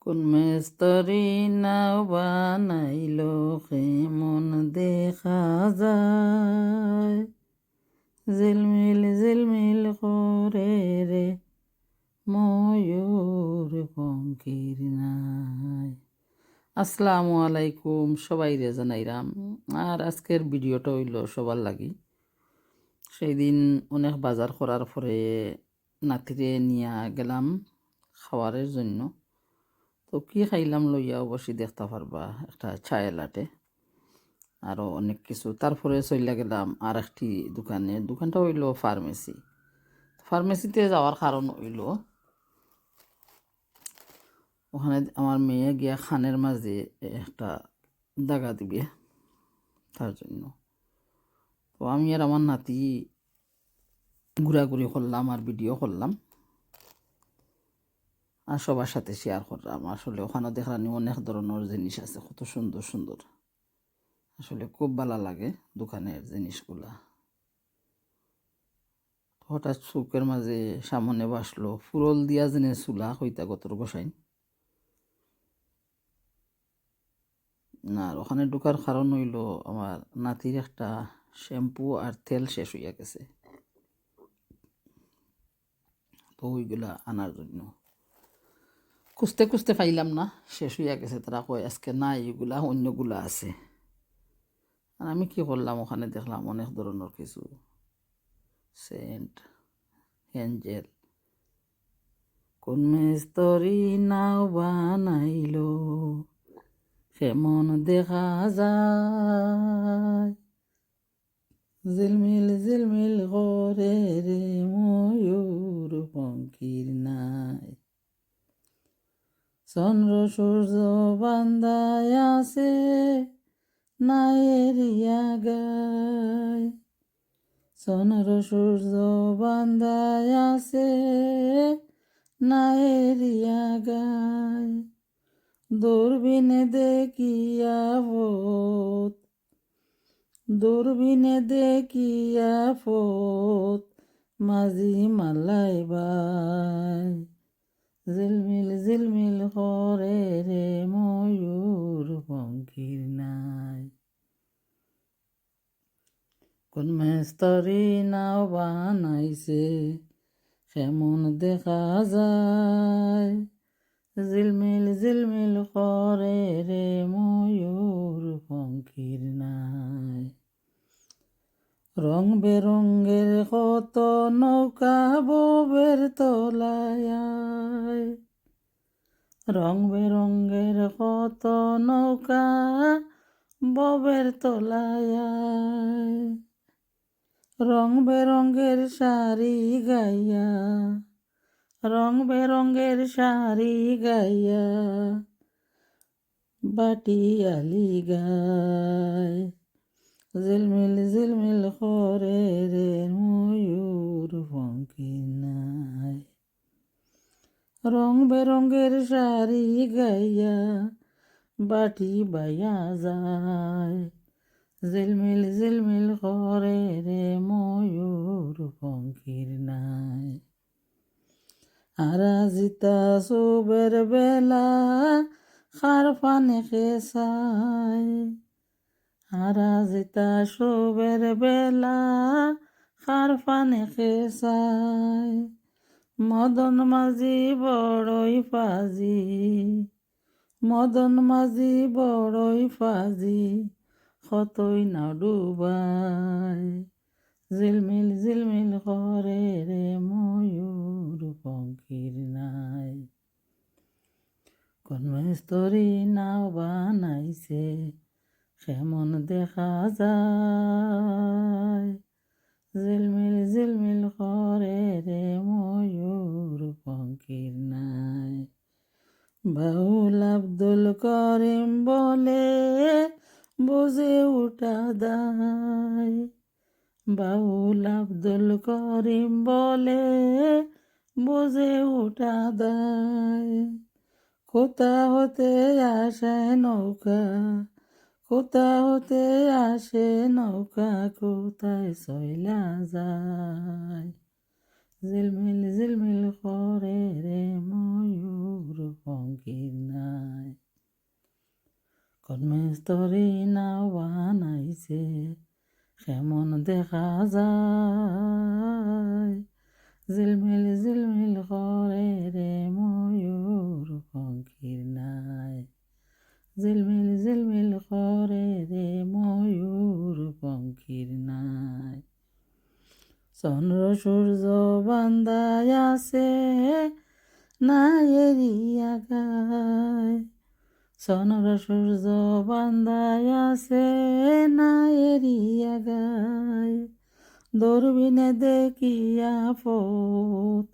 কোন মেস্তরি নাও বানাইলো কেমন দেখা যায়, ঝিলমিল ঝিলমিল করে রে ময়ূর পঙ্খির নাই। আসসালামু আলাইকুম, সবাই রে জানাইরাম। আর আজকের ভিডিওটা হইল সবার লাগি। সেই দিন অনেক বাজার করার পরে নাতিরে নিয়ে গেলাম খাওয়ারের জন্য। তো কি খাইলাম লইয়া অবশ্যই দেখতে পারবা, একটা চায় লাটে আরও অনেক কিছু। তারপরে চলে গেলাম আর একটি দোকানে, দোকানটা হইল ফার্মেসি। ফার্মেসিতে যাওয়ার কারণ হইল ওখানে আমার মেয়ে গিয়া খানের মাঝে একটা দাগা দিবে, তার জন্য। তো আমি আর আমার নাতি ঘোরাঘুরি করলাম আর ভিডিও করলাম আর সবার সাথে শেয়ার করলাম। আসলে ওখানে দেখলাম অনেক ধরনের জিনিস আছে, কত সুন্দর সুন্দর, আসলে খুব ভালো লাগে দোকানের জিনিসগুলা। হঠাৎ চোখের মাঝে সামনে বাসলো ফুরল দিয়া যেনে চুলা হইতা গতর গোসাইন। আর ওখানে ঢোকার কারণ হইল আমার নাতির একটা শ্যাম্পু আর তেল শেষ হইয়া গেছে, তো ওইগুলা আনার জন্য খুঁজতে খুঁজতে পাইলাম না, শেষ হইয়া গেছে। তারা কয় আজকে নাই, এগুলা অন্যগুলা আছে। আর আমি কি করলাম, ওখানে দেখলাম অনেক ধরনের কিছু সেন্ট, হ্যান্ডজেল। কোন মিস্তরি নাও বানাইলো কেমন দেখা যায়, ঝিলমিল ঝিলমিল করে রে ময়ূর পঙ্খির নাই। চন্দ্র সূর্য বান্দায় আছে নায়েরিয়া গায়, চন্দ্র সূর্য বান্দায় আছে নায়েরিয়া গায়। দূরবীনে দেখিয়া ভূত, দূরবীনে দেখিয়া ভূত মাঝি মালাই বাই, ঝিলমিল ঝিলমিল করে রে ময়ূর পঙ্খির নাই। কোন মেস্তরি নাও বানাইছে কেমন দেখা যায়, ঝিলমিল ঝিলমিল করে রে ময়ূর পঙ্খির নাই। রং বেরঙ্গের কত নৌকা ববের তলায়, রং বেরঙ্গের কত নৌকা ববের তলায়। রং বেরঙ্গের শাড়ি গাইয়া, রং বেরঙ্গের শাড়ি গাইয়া বাটিয়ালি গায়, ঝিলমিল ঝিলমিল করে রে ময়ূর পঙ্খির নাই। রং বেরঙ্গের শাড়ি গাইয়া বাটি বাইয়া যায়, ঝিলমিল ঝিলমিল করে রে ময়ূর পঙ্খির নাই। আরাজিতা সুবের বেলা খার পানে খেসায়, আরাজিতা সুবের বেলা খার পানে খেসায়। মদন মাঝি বড়ই ফাজি, মদন মাঝি বড়ই ফাজি কতই না ডুবাই, ঝিলমিল ঝিলমিল করে রে ময়ূর পঙ্খির নাই। কোন মিস্তরি নাও বানাইছে কেমন দেখা যায়, ঝিলমিল ঝিলমিল করে রে ময়ূর পঙ্খির নাই। বাউল আব্দুল করিম বলে বুঝে উঠা দায়, বাউল আব্দুল করিম বলে বুঝে উঠা দায়। কোথা হতে আসে নৌকা, কোথা হতে আসে নৌকা কোথায় চইলা যায়, ঝিলমিল ঝিলমিল করে রে ময়ূর পঙ্খির নাই কর্মেস্তরি নাও বানাইছে কেমন দেখা যায় ঝিলমিল ঝিলমিল করে রে ময়ূর পঙ্খির নাই ঝিলমিল ঝিলমিল করে রে ময়ূর পঙ্খির নাই চন্দ্র সূর্য বান্দায় আছে না এরিয়া গায় চন্দ্র সূর্য বান্দায় আছে না এরিয়া গায় দূরবীনে দেখিয়া পথ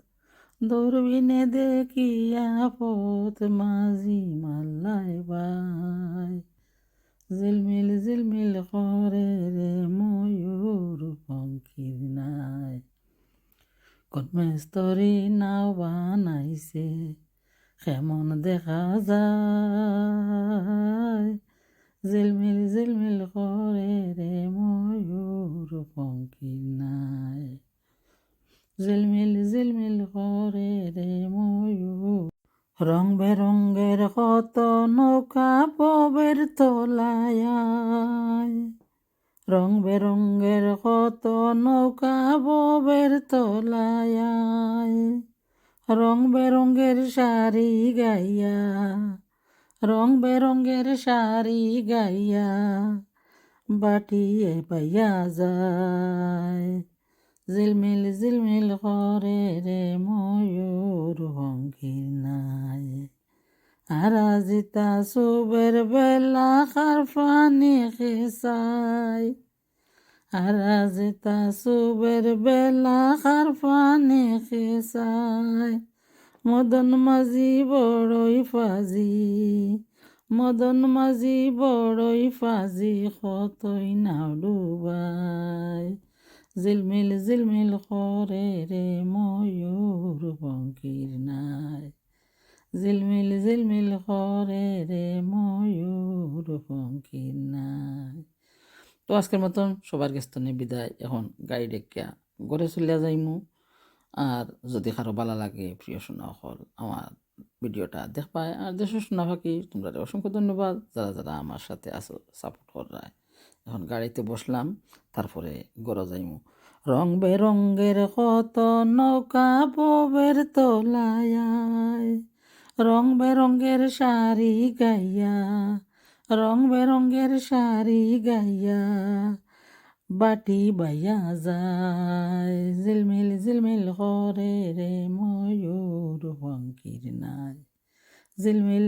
দূরবীনে দেখিয়া পথ মাঝি মাল্লায় বাই ঝিলমিল ঝিলমিল করে রে ময়ূর পঙ্খির নাই কর্মেস্তরি নাও বানাইছে কেমন দেখা যায় ঝিলমিল ঝিলমিল করে রে ময়ূর পঙ্খির নাই ঝিলমিল ঝিলমিল করে রে ময়ূর রং বেরঙ্গের কত নৌকা পবের তলায় রং বেরঙ্গের কত নৌকা ববের তলায় রং বেরঙ্গের শাড়ি গাইয়া রং বেরঙ্গের শাড়ি গাইয়া বাটিয়ে পাইয়া যায় ঝিলমিল ঝিলমিল করে রে ময়ূর পঙ্খির নাই আর আজিতা সুবের বেলা খার পানি খেসাই আর আজিতা সুবের বেলা খার পানি খেসাই মদন মাঝি বড়ই ফাজি মদন মাঝি বড়ই ফাজি কতই নাও ডুবাই ঝিলমিল ঝিলমিল করে রে ময়ূর পঙ্খির নাই ঝিলমিল ঝিলমিল করে রে ময়ূর পঙ্খির নাই তো আজকের মতন সবার কাছ থেকে বিদায় এখন গাড়ি ডেকিয়া ঘরে চলিয়া যাইমু আর যদি কারো ভালো লাগে প্রিয় শোনা হল আমার ভিডিওটা দেখবায় আর দেশ শোনা ফাঁকি তোমরা অসংখ্য ধন্যবাদ যারা যারা আমার সাথে আসো সাপোর্ট করায় এখন গাড়িতে বসলাম তারপরে ঘরে যাইমু রং বেরঙ্গের কত নৌকা ববের তলায় রং বেরঙ্গের শাড়ি গাইয়া রং বেরঙ্গের শাড়ি গাইয়া বাটি বাইয়া যায় ঝিলমিল ঝিলমিল করে রে ময়ূর পঙ্খির নাই ঝিলমিল